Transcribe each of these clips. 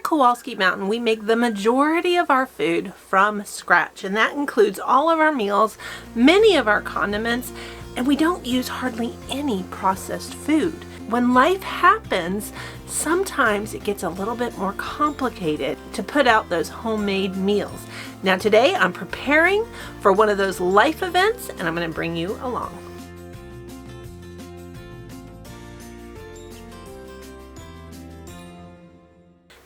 Kowalski Mountain, we make the majority of our food from scratch, and that includes all of our meals, many of our condiments, and we don't use hardly any processed food. When life happens, sometimes it gets a little bit more complicated to put out those homemade meals. Now today I'm preparing for one of those life events, and I'm going to bring you along.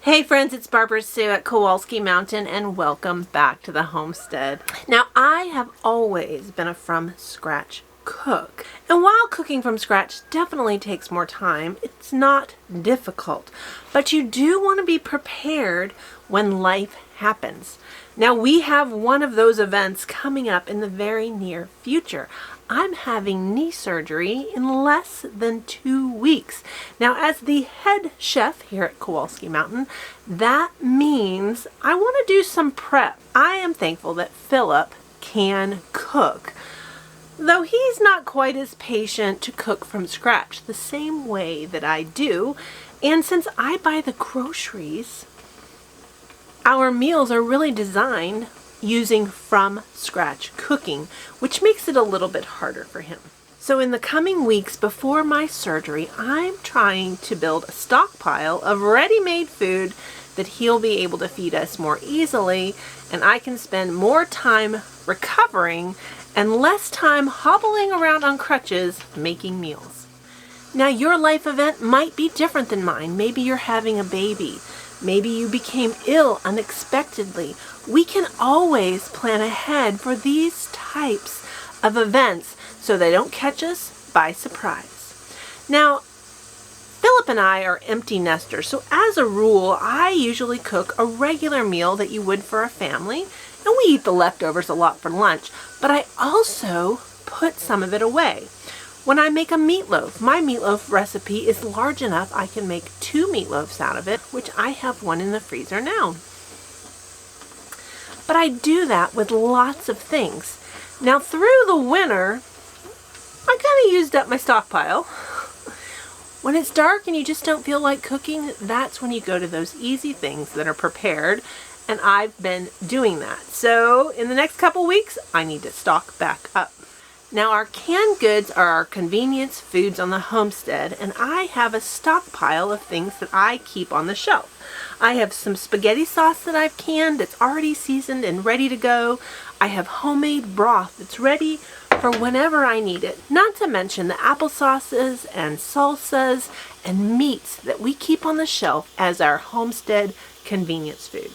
Hey friends, it's Barbara Sue at Kowalski Mountain, and welcome back to the homestead. Now, I have always been a from scratch cook, and while cooking from scratch definitely takes more time, it's not difficult, but you do want to be prepared when life happens. Now, we have one of those events coming up in the very near future. I'm having knee surgery in less than 2 weeks. Now, as the head chef here at Kowalski Mountain, that means I want to do some prep. I am thankful that Philip can cook, though he's not quite as patient to cook from scratch the same way that I do. And since I buy the groceries, our meals are really designed using from scratch cooking, which makes it a little bit harder for him. So in the coming weeks before my surgery, I'm trying to build a stockpile of ready-made food that he'll be able to feed us more easily, and I can spend more time recovering and less time hobbling around on crutches making meals. Now, your life event might be different than mine. Maybe you're having a baby. Maybe you became ill unexpectedly. We can always plan ahead for these types of events so they don't catch us by surprise. Now, Philip and I are empty nesters, so as a rule, I usually cook a regular meal that you would for a family, and we eat the leftovers a lot for lunch, but I also put some of it away. When I make a meatloaf, my meatloaf recipe is large enough I can make 2 meatloaves out of it, which I have one in the freezer now. But I do that with lots of things. Now, through the winter, I kind of used up my stockpile. When it's dark and you just don't feel like cooking, that's when you go to those easy things that are prepared, and I've been doing that. So in the next couple weeks, I need to stock back up. Now, our canned goods are our convenience foods on the homestead, and I have a stockpile of things that I keep on the shelf. I have some spaghetti sauce that I've canned that's already seasoned and ready to go. I have homemade broth that's ready for whenever I need it. Not to mention the applesauces and salsas and meats that we keep on the shelf as our homestead convenience food.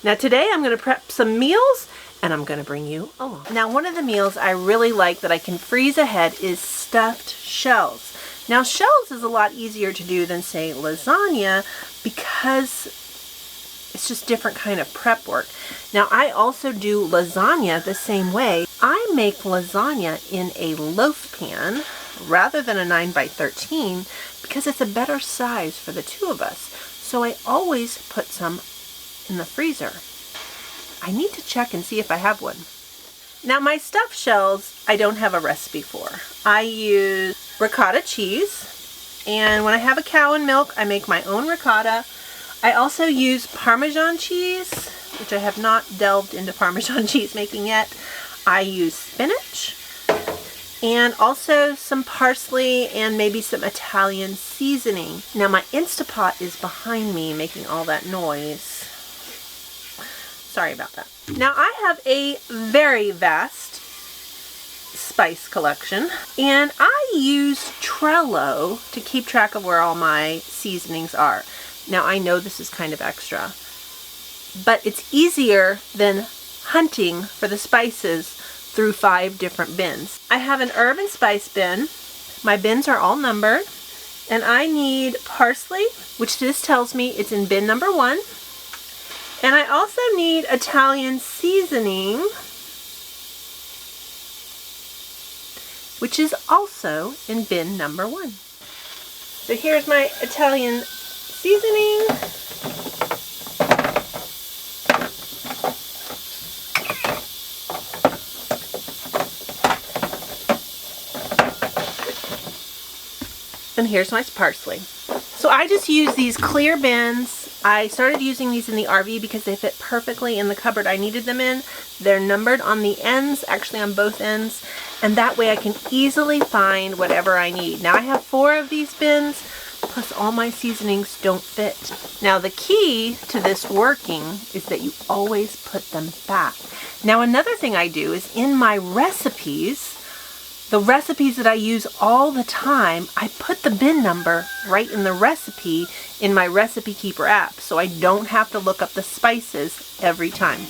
Now, today I'm going to prep some meals, and I'm going to bring you along. Now, one of the meals I really like that I can freeze ahead is stuffed shells. Now, shells is a lot easier to do than, say, lasagna, because it's just different kind of prep work. Now, I also do lasagna the same way. I make lasagna in a loaf pan rather than a 9x13 because it's a better size for the 2 of us. So I always put some in the freezer. I need to check and see if I have one. Now, my stuffed shells, I don't have a recipe for. I use ricotta cheese, and when I have a cow and milk, I make my own ricotta. I also use Parmesan cheese, which I have not delved into Parmesan cheese making yet. I use spinach, and also some parsley and maybe some Italian seasoning. Now, my Instapot is behind me making all that noise. Sorry about that. Now, I have a very vast spice collection, and I use Trello to keep track of where all my seasonings are. Now, I know this is kind of extra, but it's easier than hunting for the spices through 5 different bins. I have an herb and spice bin. My bins are all numbered, and I need parsley, which this tells me it's in bin number 1. And I also need Italian seasoning, which is also in bin number 1. So here's my Italian seasoning. And here's my parsley. So I just use these clear bins I started using these in the RV because they fit perfectly in the cupboard I needed them in. They're numbered on the ends, actually on both ends, and that way I can easily find whatever I need. Now I have 4 of these bins, plus all my seasonings don't fit. Now the key to this working is that you always put them back. Now another thing I do is in my recipes, the recipes that I use all the time, I put the bin number right in the recipe in my Recipe Keeper app, so I don't have to look up the spices every time.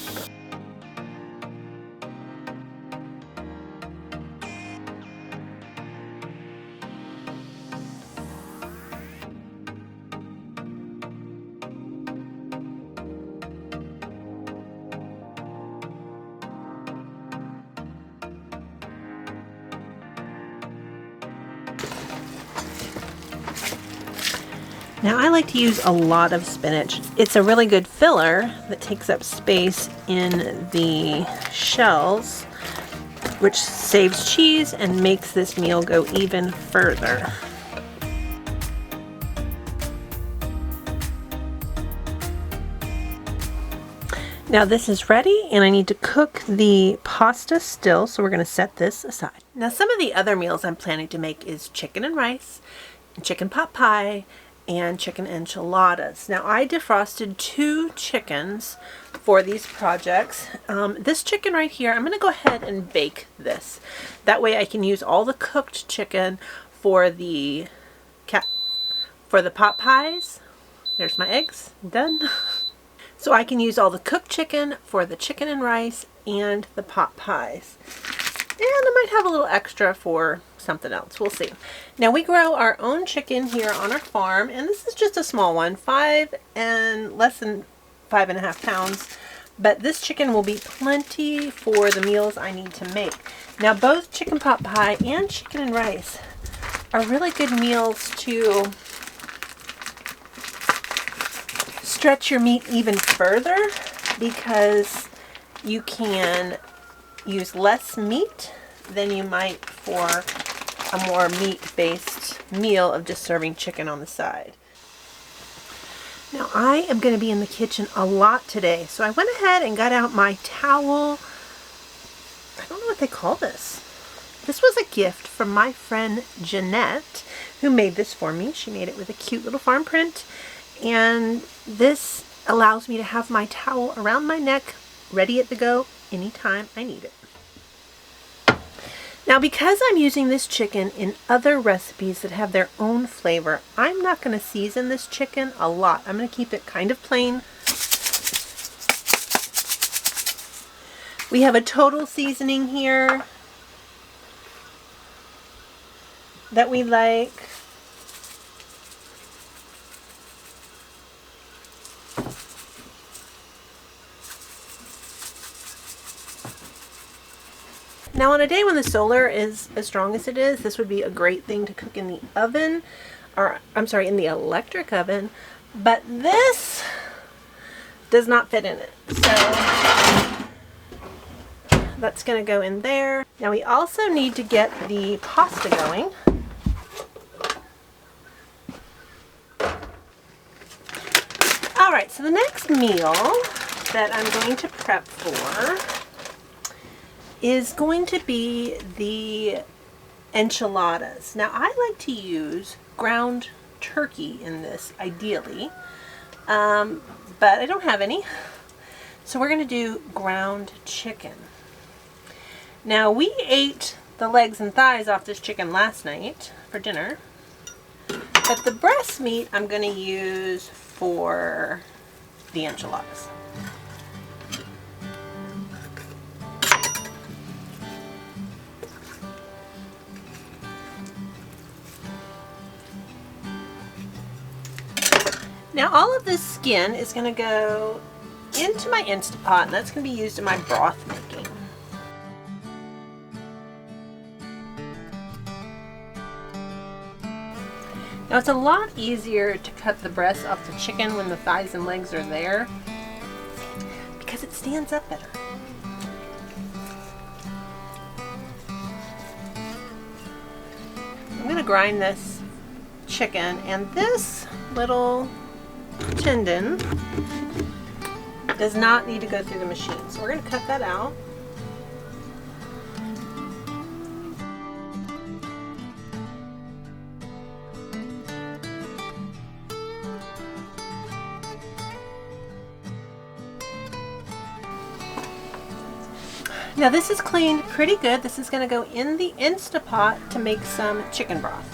Now I like to use a lot of spinach. It's a really good filler that takes up space in the shells, which saves cheese and makes this meal go even further. Now this is ready and I need to cook the pasta still, so we're going to set this aside. Now some of the other meals I'm planning to make is chicken and rice, chicken pot pie, and chicken enchiladas. Now I defrosted 2 chickens for these projects. This chicken right here, I'm going to go ahead and bake this. That way I can use all the cooked chicken for the pot pies. There's my eggs, done. So I can use all the cooked chicken for the chicken and rice and the pot pies. And I might have a little extra for something else. We'll see. Now we grow our own chicken here on our farm, and this is just a small one, less than 5.5 pounds. But this chicken will be plenty for the meals I need to make. Now both chicken pot pie and chicken and rice are really good meals to stretch your meat even further, because you can use less meat than you might for a more meat-based meal of just serving chicken on the side. Now I am going to be in the kitchen a lot today, so I went ahead and got out my towel. I don't know what they call this. This was a gift from my friend Jeanette, who made this for me. She made it with a cute little farm print, and this allows me to have my towel around my neck, ready to go anytime I need it. Now because I'm using this chicken in other recipes that have their own flavor, I'm not going to season this chicken a lot. I'm going to keep it kind of plain. We have a total seasoning here that we like. Now on a day when the solar is as strong as it is, this would be a great thing to cook in the oven, or I'm sorry, in the electric oven, but this does not fit in it. So that's going to go in there. Now we also need to get the pasta going. Alright, so the next meal that I'm going to prep for is going to be the enchiladas. Now I like to use ground turkey in this ideally, but I don't have any, so we're going to do ground chicken. Now we ate the legs and thighs off this chicken last night for dinner, but the breast meat I'm going to use for the enchiladas. Now all of this skin is going to go into my Instant Pot, and that's going to be used in my broth making. Now it's a lot easier to cut the breast off the chicken when the thighs and legs are there, because it stands up better. I'm going to grind this chicken, and this little tendon does not need to go through the machine. So we're going to cut that out. Now this is cleaned pretty good. This is going to go in the Instapot to make some chicken broth.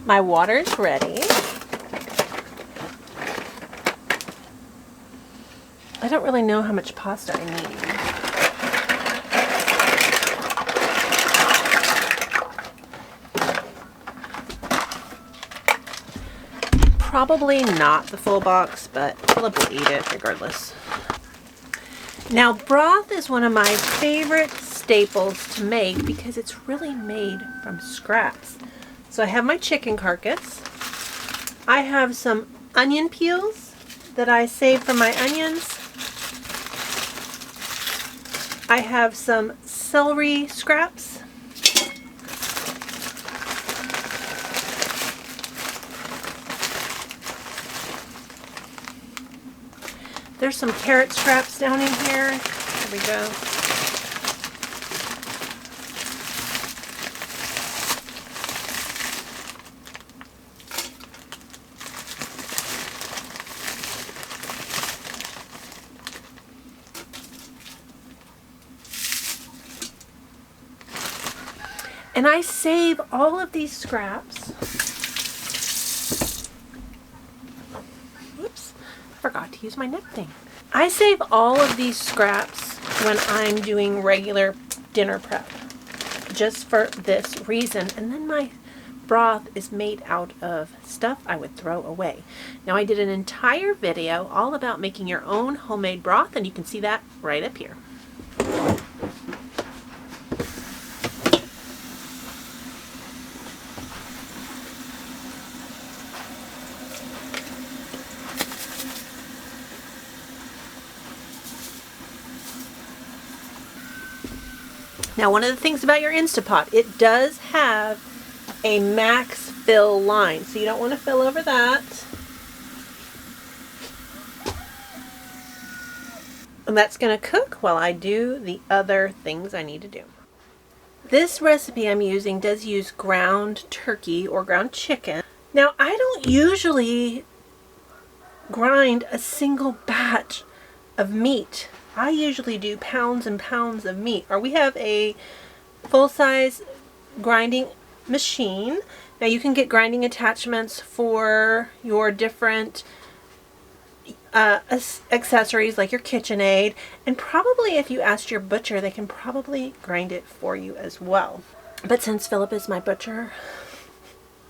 My water's ready. I don't really know how much pasta I need. Probably not the full box, but Philip will eat it regardless. Now, broth is one of my favorite staples to make because it's really made from scraps. So I have my chicken carcass. I have some onion peels that I saved from my onions. I have some celery scraps. There's some carrot scraps down in here. There we go. And I save all of these scraps. Oops, I forgot to use my neck thing. I save all of these scraps when I'm doing regular dinner prep, just for this reason. And then my broth is made out of stuff I would throw away. Now I did an entire video all about making your own homemade broth, and you can see that right up here. Now, one of the things about your Instapot, it does have a max fill line, so you don't want to fill over that. And that's going to cook while I do the other things I need to do. This recipe I'm using does use ground turkey or ground chicken. Now, I don't usually grind a single batch of meat. I usually do pounds and pounds of meat, or we have a full-size grinding machine. Now you can get grinding attachments for your different accessories like your KitchenAid, and probably if you asked your butcher, they can probably grind it for you as well. But since Philip is my butcher,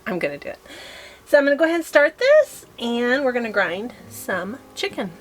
I'm gonna do it. So I'm gonna go ahead and start this, and we're gonna grind some chicken.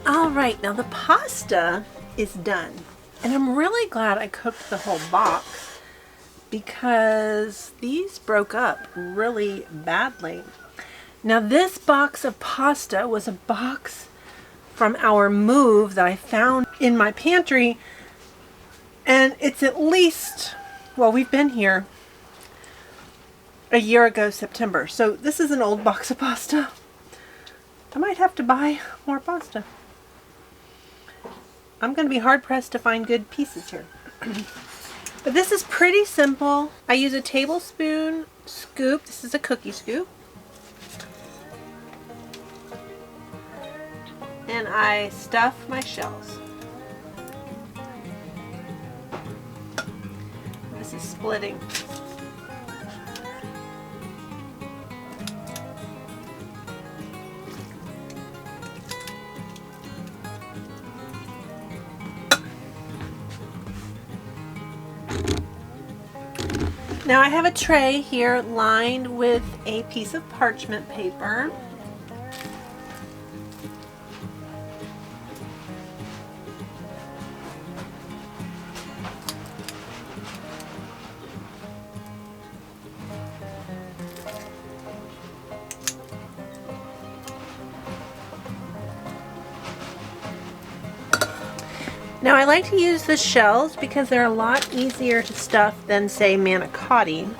Alright, now the pasta is done. And I'm really glad I cooked the whole box because these broke up really badly. Now this box of pasta was a box from our move that I found in my pantry. And it's at least, well, we've been here a year ago September. So this is an old box of pasta. I might have to buy more pasta. I'm going to be hard pressed to find good pieces here. But this is pretty simple. I use a tablespoon scoop. This is a cookie scoop. And I stuff my shells. This is splitting. Now I have a tray here lined with a piece of parchment paper. Now I like to use the shells because they're a lot easier to stuff than, say, manicotti.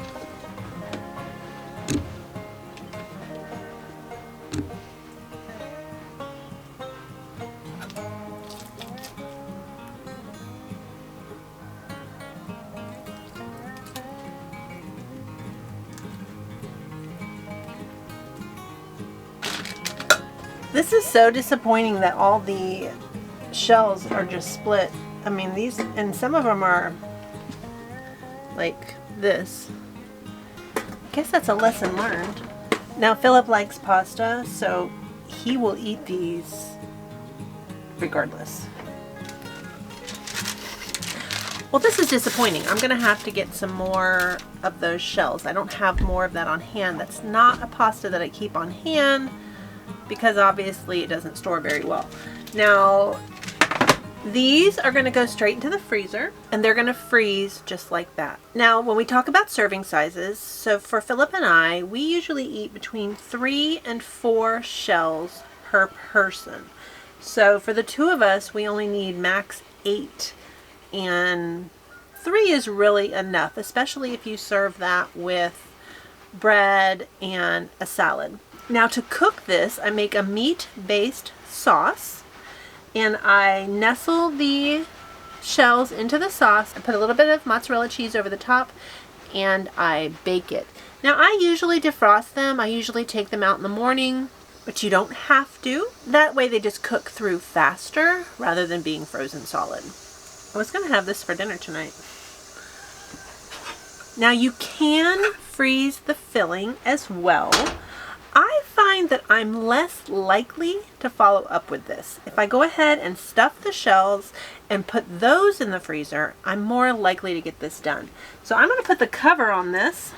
This is so disappointing that all the shells are just split. I mean, these, and some of them are like this. I guess that's a lesson learned. Now Philip likes pasta, so he will eat these regardless. Well, this is disappointing. I'm gonna have to get some more of those shells. I don't have more of that on hand. That's not a pasta that I keep on hand because obviously it doesn't store very well. Now, these are going to go straight into the freezer and they're going to freeze just like that. Now, when we talk about serving sizes, so for Philip and I, we usually eat between 3 and 4 shells per person. So for the two of us, we only need max 8, and 3 is really enough, especially if you serve that with bread and a salad. Now to cook this, I make a meat-based sauce. And I nestle the shells into the sauce. I put a little bit of mozzarella cheese over the top and I bake it. Now I usually defrost them. I usually take them out in the morning, but you don't have to. That way they just cook through faster rather than being frozen solid. I was going to have this for dinner tonight. Now you can freeze the filling as well. I find that I'm less likely to follow up with this. If I go ahead and stuff the shells and put those in the freezer, I'm more likely to get this done. So I'm going to put the cover on this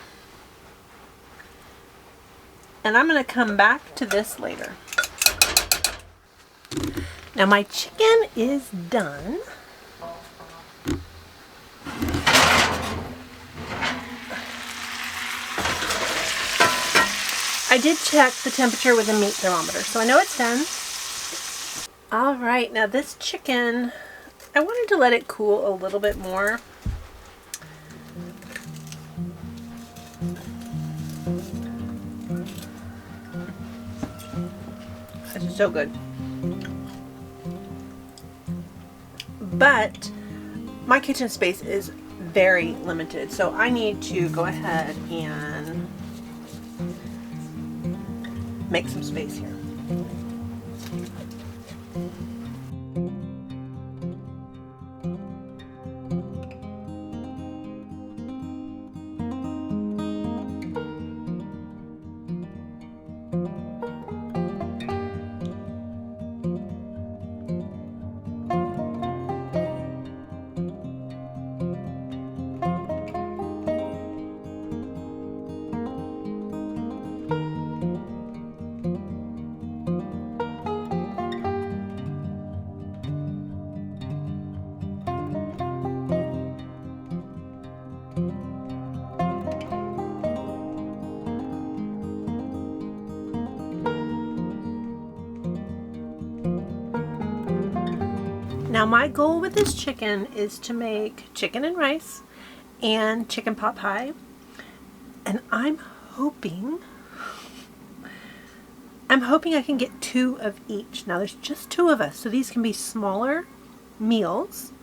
and I'm going to come back to this later. Now my chicken is done. I did check the temperature with a meat thermometer, so I know it's done. Alright, now this chicken, I wanted to let it cool a little bit more. This is so good. But my kitchen space is very limited, so I need to go ahead and make some space here. Now my goal with this chicken is to make chicken and rice and chicken pot pie, and I'm hoping I can get 2 of each. Now there's just 2 of us, so these can be smaller meals,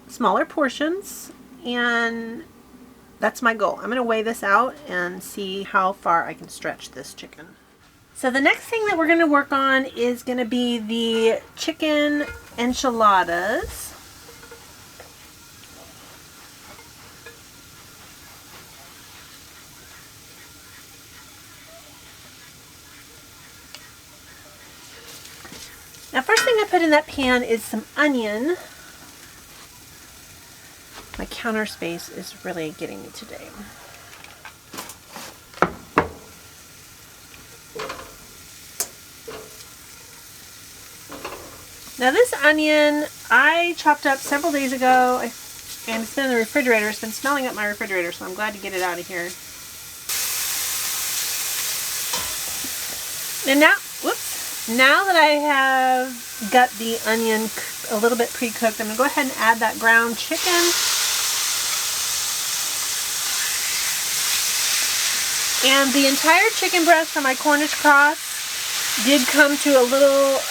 smaller portions, and that's my goal. I'm going to weigh this out and see how far I can stretch this chicken. So the next thing that we're going to work on is going to be the chicken enchiladas. Now first thing I put in that pan is some onion, my counter space is really getting me today. Now this onion I chopped up several days ago, and it's been in the refrigerator. It's been smelling up my refrigerator, so I'm glad to get it out of here. And now, whoops, now that I have got the onion a little bit pre-cooked, I'm going to go ahead and add that ground chicken. And the entire chicken breast from my Cornish cross did come to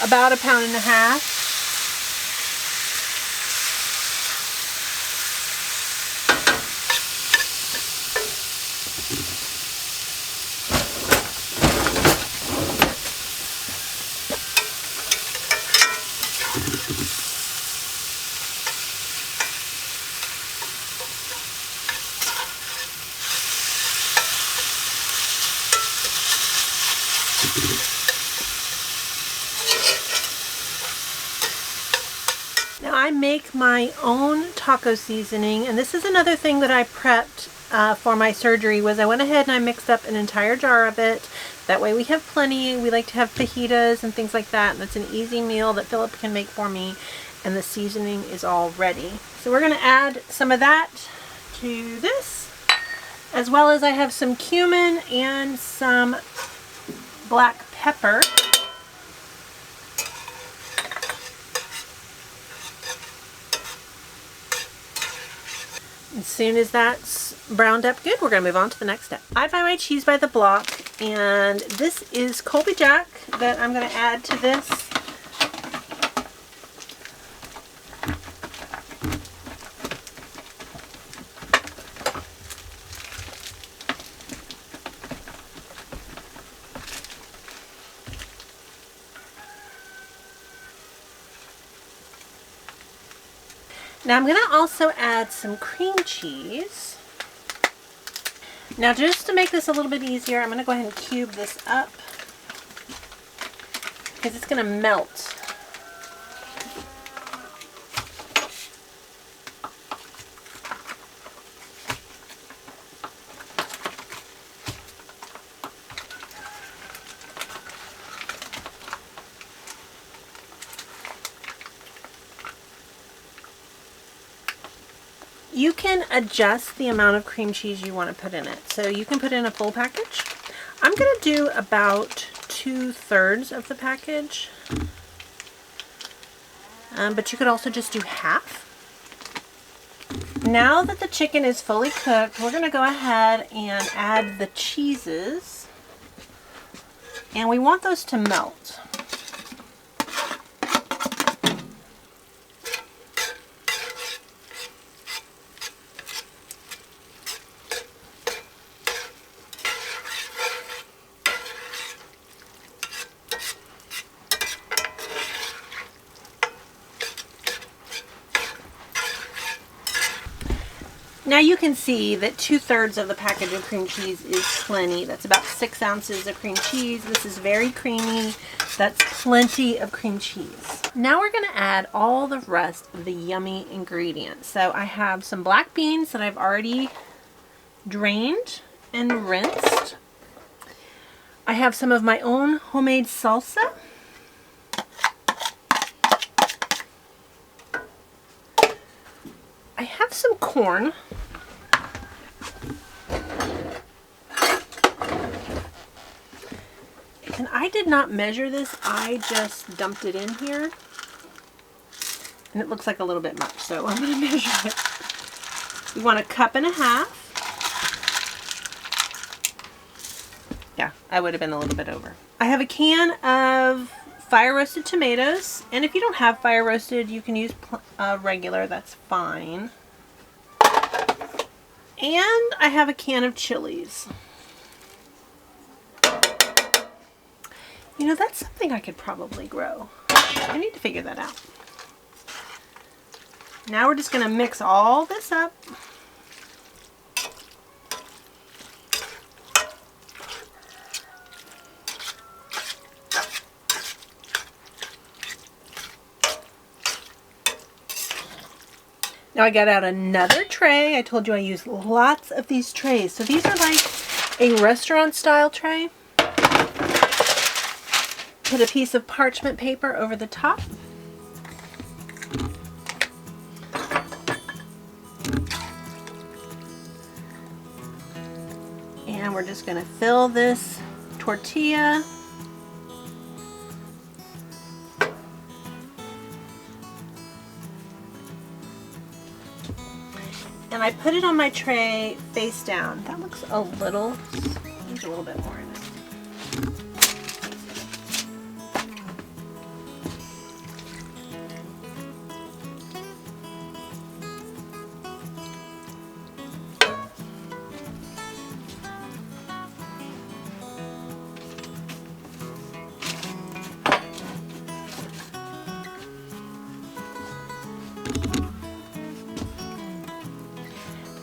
about 1.5 pounds. Now I make my own taco seasoning, and this is another thing that I prepped for my surgery. Was I went ahead and I mixed up an entire jar of it. That way we have plenty. We like to have fajitas and things like that, and it's an easy meal that Philip can make for me, and the seasoning is all ready. So we're going to add some of that to this, as well as I have some cumin and some black pepper. As soon as that's browned up good, we're going to move on to the next step. I buy my cheese by the block, and this is Colby Jack that I'm going to add to this. Now I'm going to also add some cream cheese. Now just to make this a little bit easier, I'm going to go ahead and cube this up because it's going to melt. You can adjust the amount of cream cheese you want to put in it. So you can put in a full package. I'm going to do about 2/3 of the package. But you could also just do half. Now that the chicken is fully cooked, we're going to go ahead and add the cheeses. And we want those to melt. Now you can see that 2/3 of the package of cream cheese is plenty. That's about 6 ounces of cream cheese. This is very creamy. That's plenty of cream cheese. Now we're going to add all the rest of the yummy ingredients. So I have some black beans that I've already drained and rinsed. I have some of my own homemade salsa. I have some corn. And I did not measure this, I just dumped it in here. And it looks like a little bit much, so I'm going to measure it. We want 1.5 cups. Yeah, I would have been a little bit over. I have a can of fire roasted tomatoes, and if you don't have fire roasted, you can use regular, that's fine. And I have a can of chilies. You know, that's something I could probably grow. I need to figure that out. Now we're just going to mix all this up. Now I got out another tray. I told you I use lots of these trays. So these are like a restaurant style tray. Put a piece of parchment paper over the top. And we're just going to fill this tortilla. And I put it on my tray face down. That looks a little, there's a little bit more in it.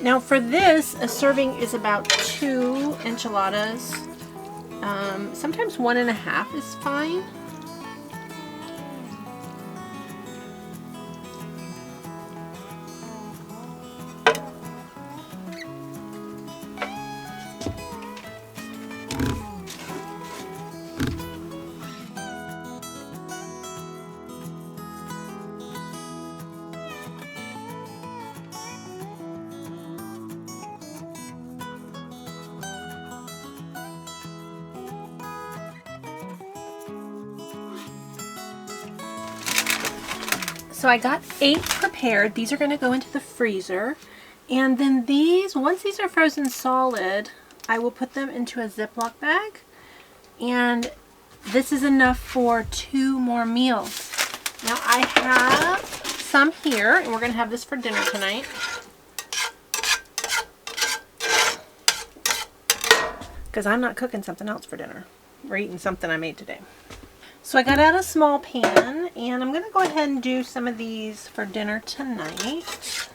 Now for this, a serving is about 2 enchiladas. Sometimes 1.5 is fine. So I got 8 prepared. These are going to go into the freezer. And then these, once these are frozen solid, I will put them into a Ziploc bag. And this is enough for 2 more meals. Now I have some here, and we're going to have this for dinner tonight. Because I'm not cooking something else for dinner. We're eating something I made today. So I got out a small pan, and I'm going to go ahead and do some of these for dinner tonight.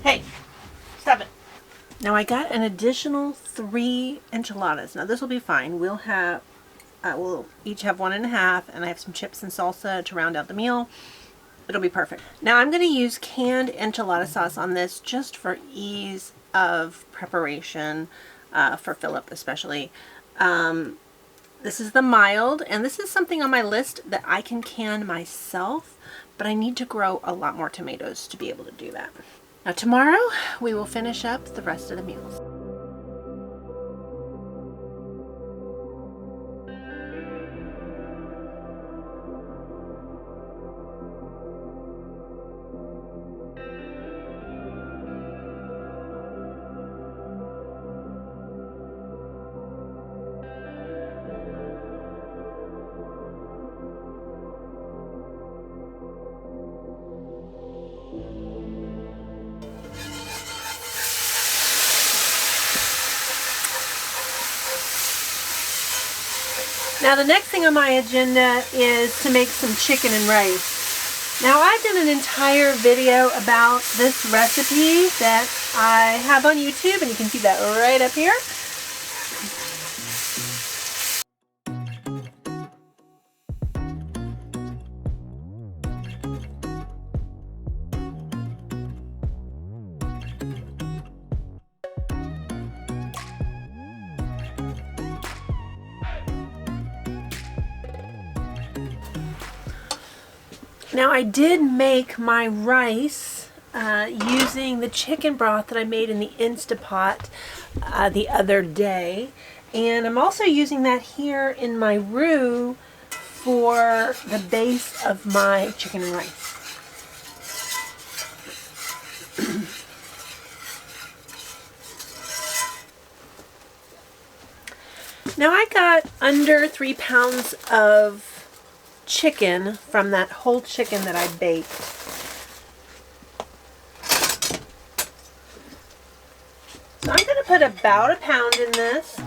Hey, stop it. Now I got an additional 3 enchiladas. Now this will be fine. We'll each have 1.5, and I have some chips and salsa to round out the meal. It'll be perfect. Now I'm going to use canned enchilada sauce on this just for ease of preparation, for Philip especially. This is the mild, and this is something on my list that I can can myself, but I need to grow a lot more tomatoes to be able to do that. Now tomorrow we will finish up the rest of the meals. Now the next thing on my agenda is to make some chicken and rice. Now I've done an entire video about this recipe that I have on YouTube, and you can see that right up here. Now I did make my rice using the chicken broth that I made in the Instapot the other day, and I'm also using that here in my roux for the base of my chicken and rice. Now I got under 3 pounds of chicken from that whole chicken that I baked. So I'm going to put about 1 pound in this.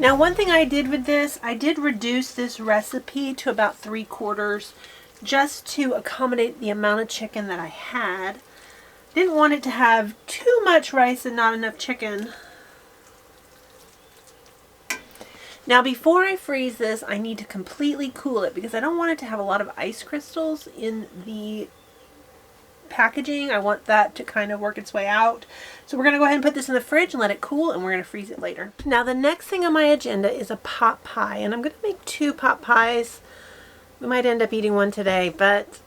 Now, one thing I did with this, I did reduce this recipe to about 3/4 just to accommodate the amount of chicken that I had. Didn't want it to have too much rice and not enough chicken. Now, before I freeze this, I need to completely cool it because I don't want it to have a lot of ice crystals in the packaging. I want that to kind of work its way out. So we're going to go ahead and put this in the fridge and let it cool, and we're going to freeze it later. Now, the next thing on my agenda is a pot pie, and I'm going to make 2 pot pies. We might end up eating one today, but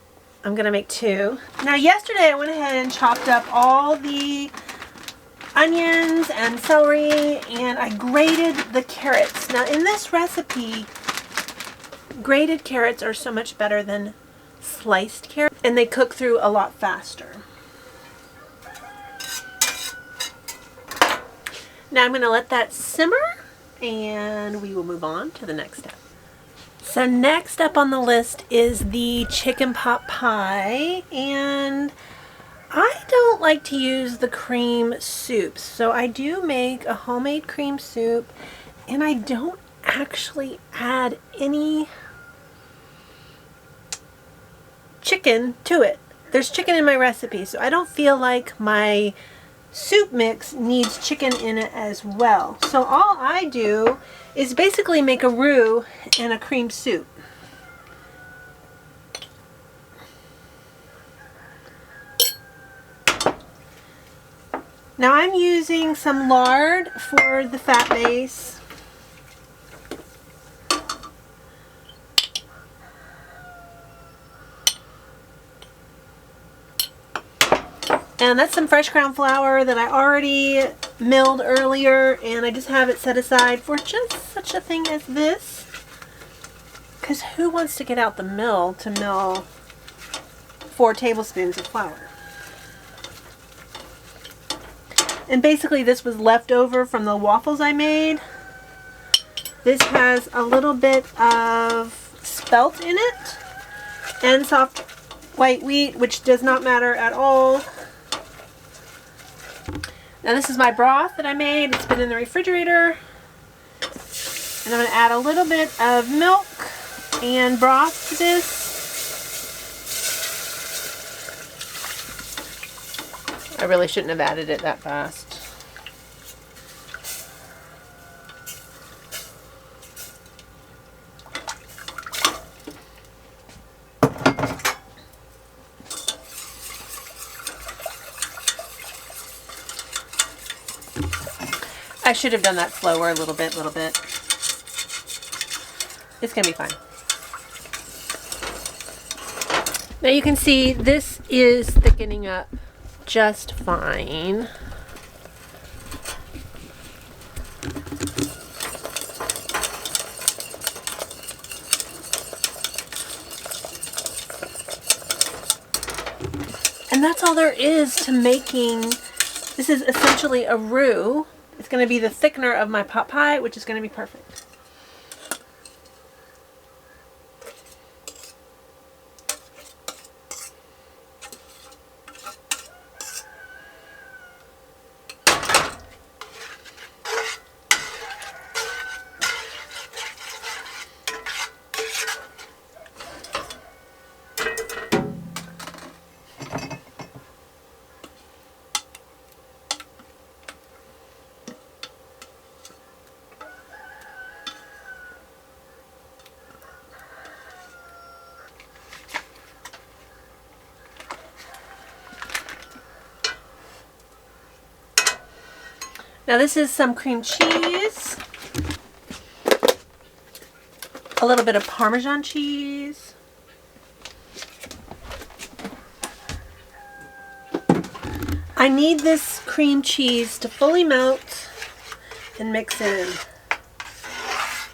I'm going to make 2. Now, yesterday I went ahead and chopped up all the onions and celery, and I grated the carrots. Now, in this recipe, grated carrots are so much better than sliced carrots, and they cook through a lot faster. Now I'm going to let that simmer, and we will move on to the next step. So next up on the list is the chicken pot pie, and I don't like to use the cream soups, so I do make a homemade cream soup, and I don't actually add any chicken to it. There's chicken in my recipe, so I don't feel like my soup mix needs chicken in it as well. So all I do is basically make a roux and a cream soup. Now I'm using some lard for the fat base. And that's some fresh ground flour that I already milled earlier, and I just have it set aside for just such a thing as this. Because who wants to get out the mill to mill 4 tablespoons of flour? And basically this was left over from the waffles I made. This has a little bit of spelt in it and soft white wheat, which does not matter at all. Now this is my broth that I made. It's been in the refrigerator. And I'm going to add a little bit of milk and broth to this. I really shouldn't have added it that fast. I should have done that slower a little bit. It's going to be fine. Now you can see this is thickening up just fine. And that's all there is to making. This is essentially a roux. It's going to be the thickener of my pot pie, which is going to be perfect. Now this is some cream cheese, a little bit of Parmesan cheese, I need this cream cheese to fully melt and mix in.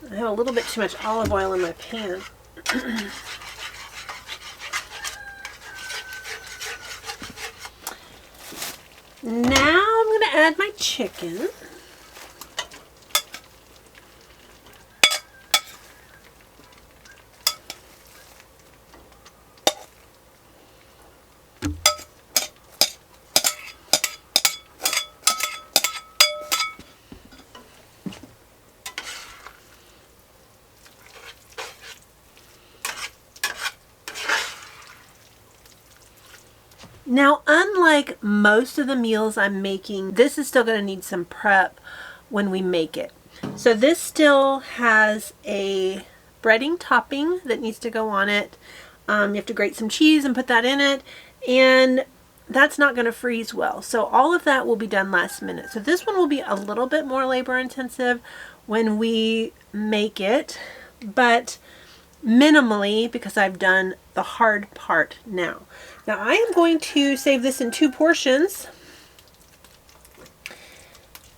I have a little bit too much olive oil in my pan. Now I'm going to add my chicken. Now, unlike most of the meals I'm making, this is still going to need some prep when we make it. So this still has a breading topping that needs to go on it. You have to grate some cheese and put that in it, and that's not going to freeze well. So all of that will be done last minute. So this one will be a little bit more labor intensive when we make it, but minimally, because I've done the hard part now. Now I am going to save this in 2 portions,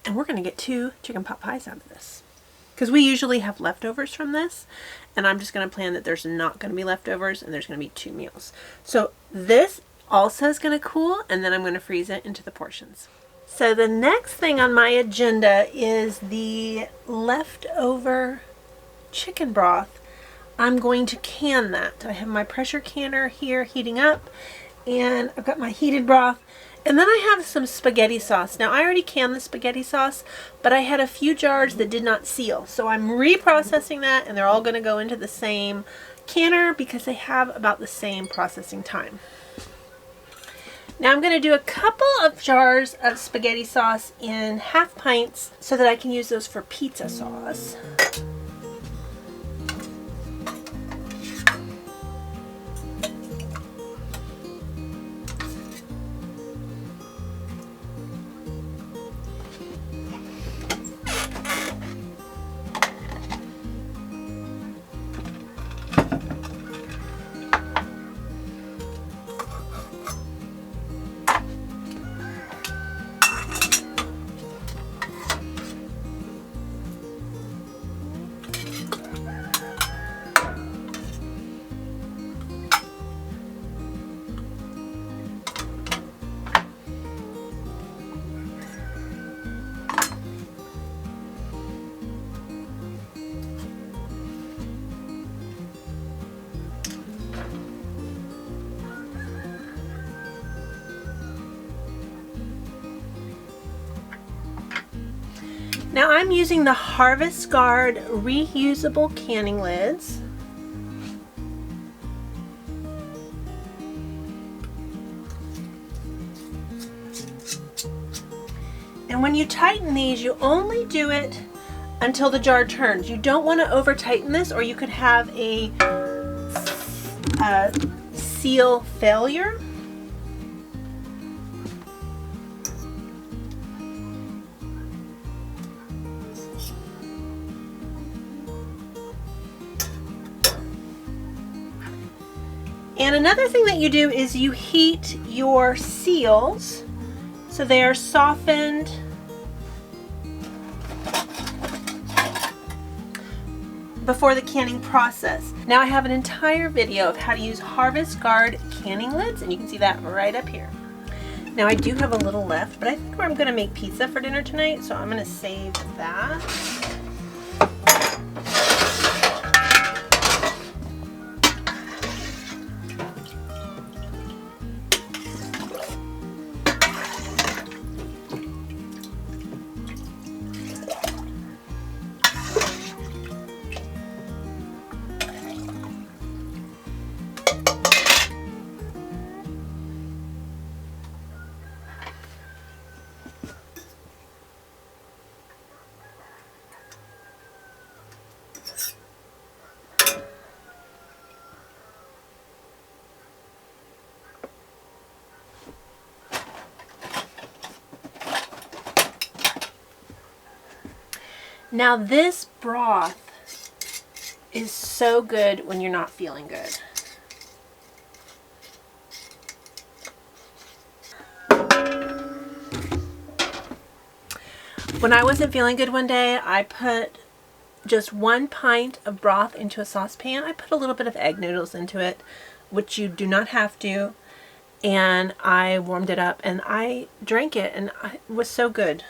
and we're going to get 2 chicken pot pies out of this, because we usually have leftovers from this, and I'm just going to plan that there's not going to be leftovers and there's going to be 2 meals. So this also is going to cool, and then I'm going to freeze it into the portions. So the next thing on my agenda is the leftover chicken broth. I'm going to can that. I have my pressure canner here heating up, and I've got my heated broth. And then I have some spaghetti sauce. Now, I already canned the spaghetti sauce, but I had a few jars that did not seal. So I'm reprocessing that, and they're all going to go into the same canner because they have about the same processing time. Now I'm going to do a couple of jars of spaghetti sauce in half pints so that I can use those for pizza sauce. Now I'm using the Harvest Guard reusable canning lids. And when you tighten these, you only do it until the jar turns. You don't want to over tighten this, or you could have a seal failure. And another thing that you do is you heat your seals so they are softened before the canning process. Now I have an entire video of how to use Harvest Guard canning lids, and you can see that right up here. Now I do have a little left, but I think I'm going to make pizza for dinner tonight, so I'm going to save that. Now this broth is so good when you're not feeling good. When I wasn't feeling good one day, I put just 1 pint of broth into a saucepan. I put a little bit of egg noodles into it, which you do not have to, and I warmed it up and I drank it, and it was so good.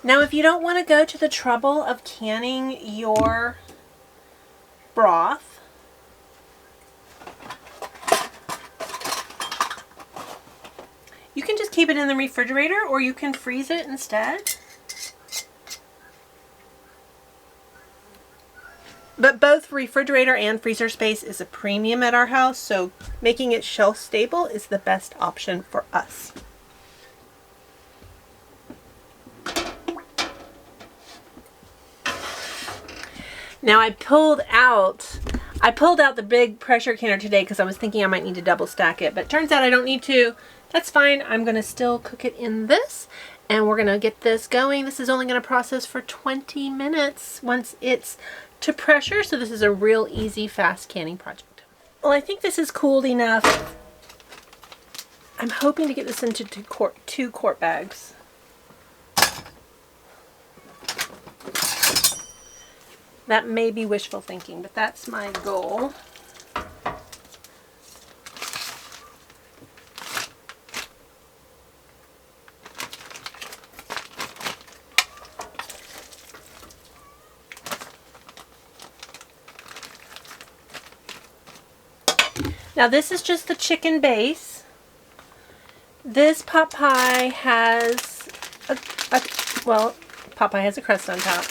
Now, if you don't want to go to the trouble of canning your broth, you can just keep it in the refrigerator, or you can freeze it instead. But both refrigerator and freezer space is a premium at our house, so making it shelf stable is the best option for us. Now I pulled out the big pressure canner today because I was thinking I might need to double stack it, but it turns out I don't need to. That's fine. I'm going to still cook it in this, and we're going to get this going. This is only going to process for 20 minutes once it's to pressure, so this is a real easy, fast canning project. Well, I think this is cooled enough. I'm hoping to get this into two quart bags. That may be wishful thinking, but that's my goal. Now this is just the chicken base. This pot pie has pot pie has a crust on top.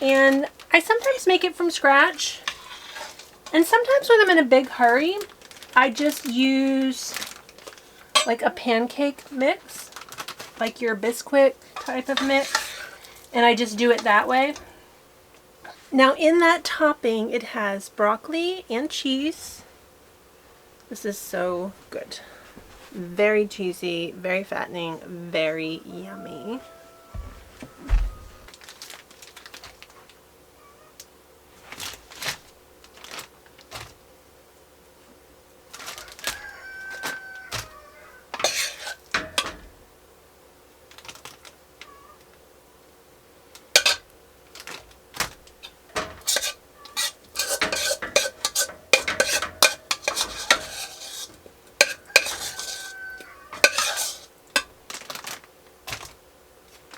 And I sometimes make it from scratch. And sometimes when I'm in a big hurry, I just use like a pancake mix, like your Bisquick type of mix. And I just do it that way. Now in that topping, it has broccoli and cheese. This is so good. Very cheesy, very fattening, very yummy.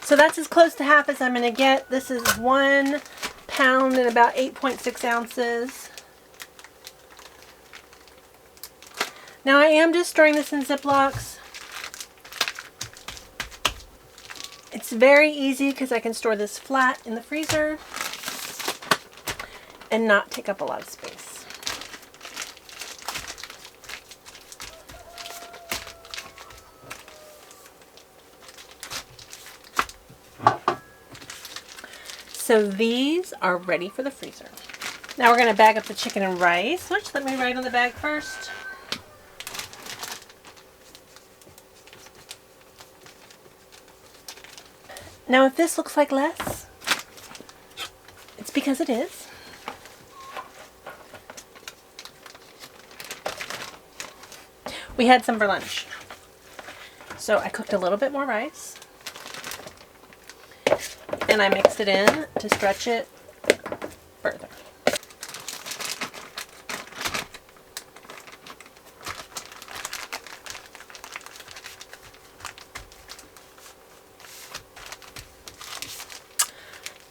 So that's as close to half as I'm going to get. This is 1 pound and about 8.6 ounces. Now I am just storing this in Ziplocs. It's very easy because I can store this flat in the freezer and not take up a lot of space. So these are ready for the freezer. Now we're going to bag up the chicken and rice, which let me write on the bag first. Now if this looks like less, it's because it is. We had some for lunch. So I cooked a little bit more rice. And I mixed it in to stretch it further.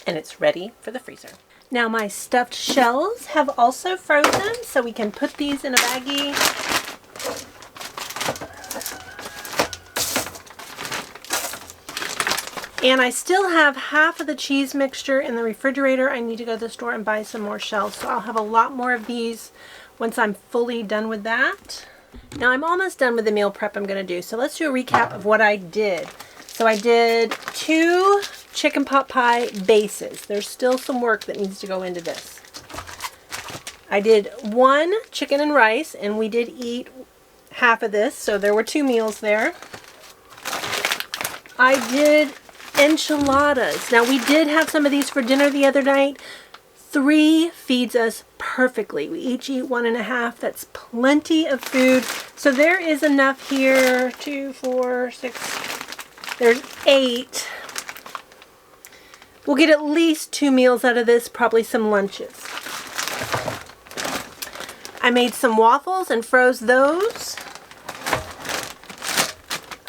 And it's ready for the freezer. Now my stuffed shells have also frozen, so we can put these in a baggie. And I still have half of the cheese mixture in the refrigerator. I need to go to the store and buy some more shells. So I'll have a lot more of these once I'm fully done with that. Now I'm almost done with the meal prep I'm going to do. So let's do a recap of what I did. So I did 2 chicken pot pie bases. There's still some work that needs to go into this. I did 1 chicken and rice, and we did eat half of this. So there were 2 meals there. I did enchiladas. Now we did have some of these for dinner the other night. 3 feeds us perfectly. We each eat 1.5. That's plenty of food. So there is enough here. 2, 4, 6. There's 8. We'll get at least 2 meals out of this, probably some lunches. I made some waffles and froze those.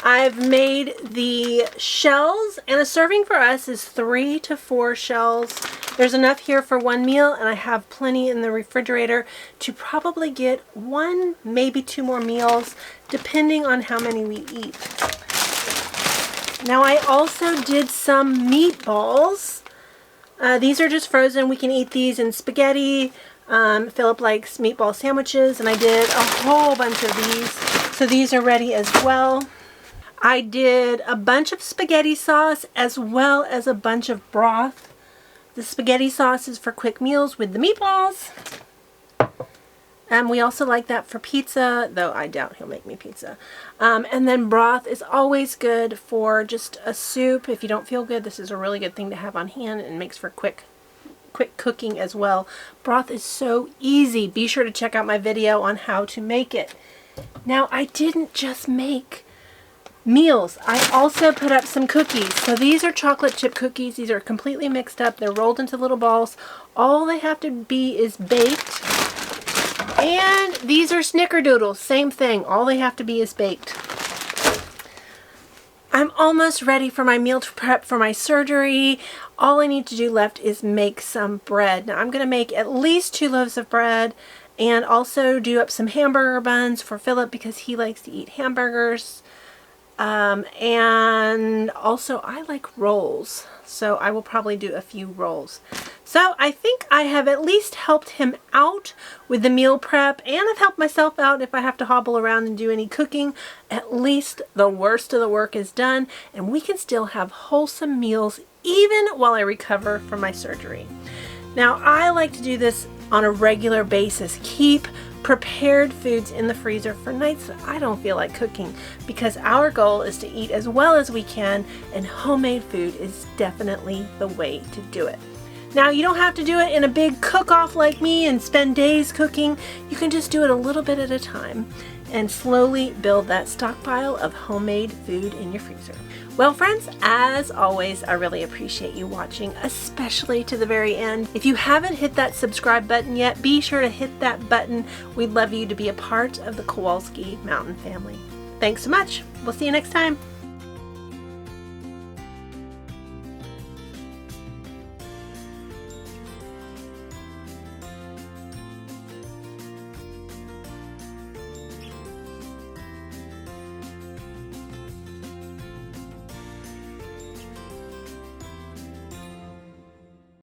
I've made the shells, and a serving for us is 3 to 4 shells. There's enough here for 1 meal, and I have plenty in the refrigerator to probably get 1, maybe 2 more meals, depending on how many we eat. Now I also did some meatballs. These are just frozen. We can eat these in spaghetti, Philip likes meatball sandwiches, and I did a whole bunch of these. So these are ready as well. I did a bunch of spaghetti sauce as well as a bunch of broth. The spaghetti sauce is for quick meals with the meatballs. We also like that for pizza, though I doubt he'll make me pizza. And then broth is always good for just a soup. If you don't feel good, this is a really good thing to have on hand, and makes for quick cooking as well. Broth is so easy. Be sure to check out my video on how to make it. Now, I didn't just make meals. I also put up some cookies. So these are chocolate chip cookies. These are completely mixed up. They're rolled into little balls. All they have to be is baked. And these are snickerdoodles. Same thing. All they have to be is baked. I'm almost ready for my meal prep for my surgery. All I need to do left is make some bread. Now I'm going to make at least 2 loaves of bread, and also do up some hamburger buns for Philip because he likes to eat hamburgers. And also I like rolls, so I will probably do a few rolls. So I think I have at least helped him out with the meal prep, and I've helped myself out if I have to hobble around and do any cooking. At least the worst of the work is done, and we can still have wholesome meals even while I recover from my surgery. Now, I like to do this on a regular basis. Keep prepared foods in the freezer for nights that I don't feel like cooking, because our goal is to eat as well as we can, and homemade food is definitely the way to do it. Now, you don't have to do it in a big cook-off like me and spend days cooking. You can just do it a little bit at a time and slowly build that stockpile of homemade food in your freezer. Well, friends, as always, I really appreciate you watching, especially to the very end. If you haven't hit that subscribe button yet, be sure to hit that button. We'd love you to be a part of the Kowalski Mountain family. Thanks so much. We'll see you next time.